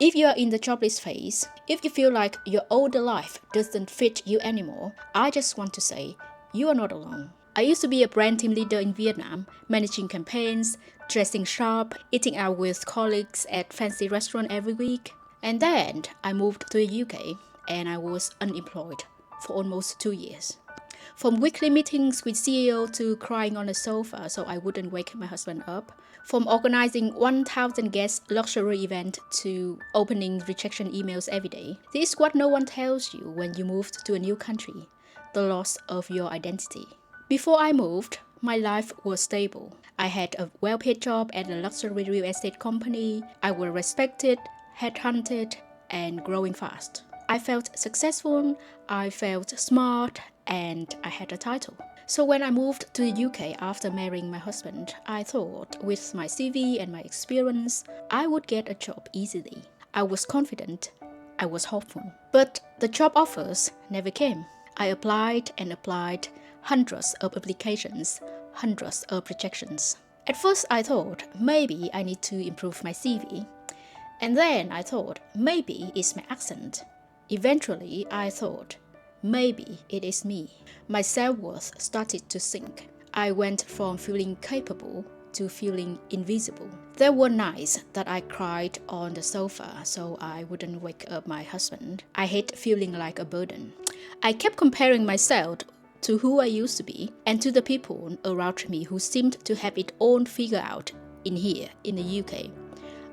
If you are in the jobless phase, if you feel like your older life doesn't fit you anymore, I just want to say, you are not alone. I used to be a brand team leader in Vietnam, managing campaigns, dressing sharp, eating out with colleagues at fancy restaurants every week. And then I moved to the UK and I was unemployed for almost 2 years. From weekly meetings with CEO to crying on the sofa so I wouldn't wake my husband up. From organizing 1,000 guest luxury event to opening rejection emails every day. This is what no one tells you when you moved to a new country, the loss of your identity. Before I moved, my life was stable. I had a well-paid job at a luxury real estate company. I was respected, headhunted, and growing fast. I felt successful, I felt smart, and I had a title. So when I moved to the UK after marrying my husband, I thought with my CV and my experience, I would get a job easily. I was confident, I was hopeful. But the job offers never came. I applied and applied, hundreds of applications, hundreds of rejections. At first I thought maybe I need to improve my CV. And then I thought maybe it's my accent. Eventually I thought maybe it is me. My self-worth started to sink. I went from feeling capable to feeling invisible. There were nights that I cried on the sofa so I wouldn't wake up my husband. I hate feeling like a burden. I kept comparing myself to who I used to be and to the people around me who seemed to have it all figured out in here, in the UK.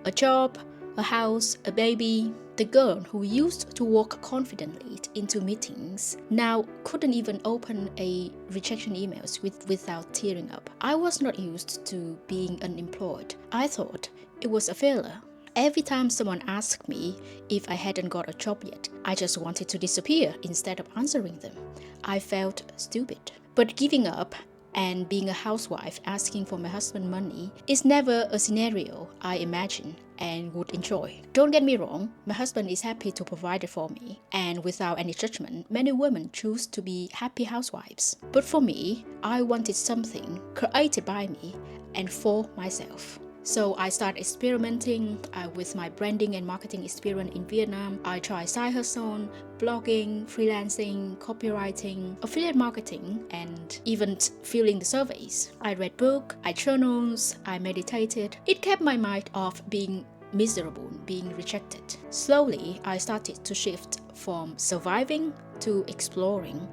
A job, a house, a baby. The girl who used to walk confidently into meetings now couldn't even open a rejection emails without tearing up. I was not used to being unemployed. I thought it was a failure. Every time someone asked me if I hadn't got a job yet, I just wanted to disappear instead of answering them. I felt stupid. But giving up and being a housewife asking for my husband money is never a scenario I imagine and would enjoy. Don't get me wrong, my husband is happy to provide it for me, and without any judgment, many women choose to be happy housewives. But for me, I wanted something created by me and for myself. So I started experimenting with my branding and marketing experience in Vietnam. I tried side hustle, blogging, freelancing, copywriting, affiliate marketing, and even filling the surveys. I read books, I journals, I meditated. It kept my mind off being miserable, being rejected. Slowly, I started to shift from surviving to exploring.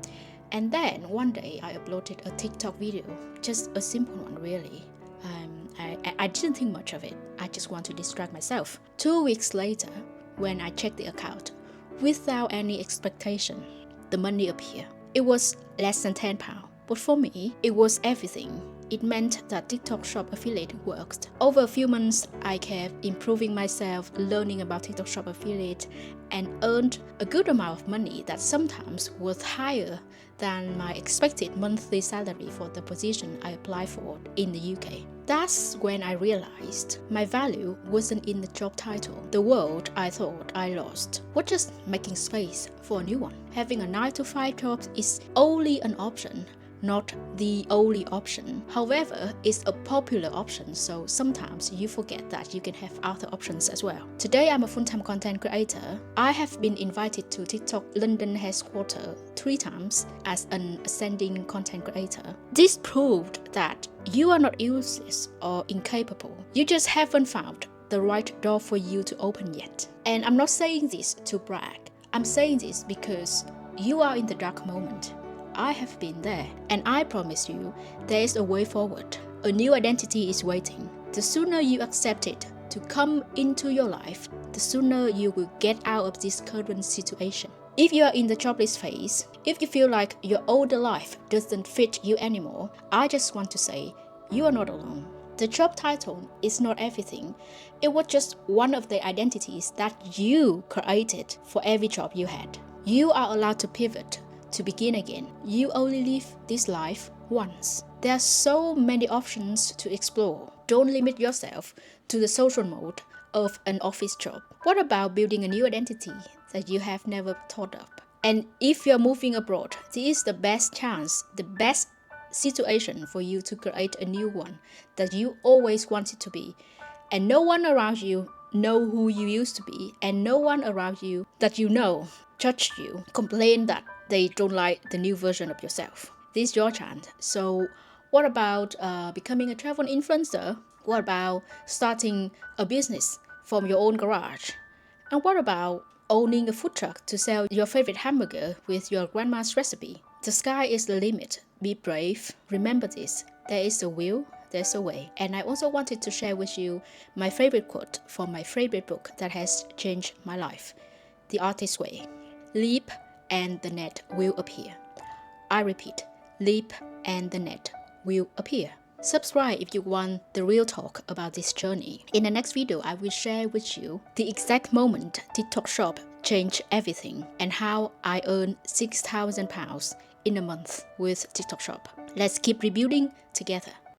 And then one day I uploaded a TikTok video, just a simple one really. I didn't think much of it. I just want to distract myself. 2 weeks later, when I checked the account, without any expectation, the money appeared. It was less than £10, but for me, it was everything. It meant that TikTok Shop affiliate worked. Over a few months, I kept improving myself, learning about TikTok Shop affiliate, and earned a good amount of money that sometimes was higher than my expected monthly salary for the position I applied for in the UK. That's when I realized my value wasn't in the job title. The world I thought I lost was just making space for a new one. Having a 9-to-5 job is only an option, not the only option. However, it's a popular option, so sometimes you forget that you can have other options as well. Today, I'm a full-time content creator. I have been invited to TikTok London headquarters 3 times as an ascending content creator. This proved that you are not useless or incapable. You just haven't found the right door for you to open yet. And I'm not saying this to brag. I'm saying this because you are in the dark moment. I have been there, and I promise you, there is a way forward. A new identity is waiting. The sooner you accept it to come into your life, the sooner you will get out of this current situation. If you are in the jobless phase, if you feel like your older life doesn't fit you anymore, I just want to say, you are not alone. The job title is not everything. It was just one of the identities that you created for every job you had. You are allowed to pivot, to begin again. You only live this life once. There are so many options to explore. Don't limit yourself to the social mode of an office job. What about building a new identity that you have never thought of? And if you're moving abroad, this is the best chance, the best situation for you to create a new one that you always wanted to be. And no one around you know who you used to be, and no one around you that you know judge you, complain that they don't like the new version of yourself. This is your chance. So what about becoming a travel influencer? What about starting a business from your own garage? And what about owning a food truck to sell your favorite hamburger with your grandma's recipe? The sky is the limit. Be brave. Remember this. There is a will, there's a way. And I also wanted to share with you my favorite quote from my favorite book that has changed my life, The Artist's Way. Leap and the net will appear. I repeat, leap and the net will appear. Subscribe if you want the real talk about this journey. In the next video, I will share with you the exact moment TikTok Shop changed everything and how I earned £6,000 in a month with TikTok Shop. Let's keep rebuilding together.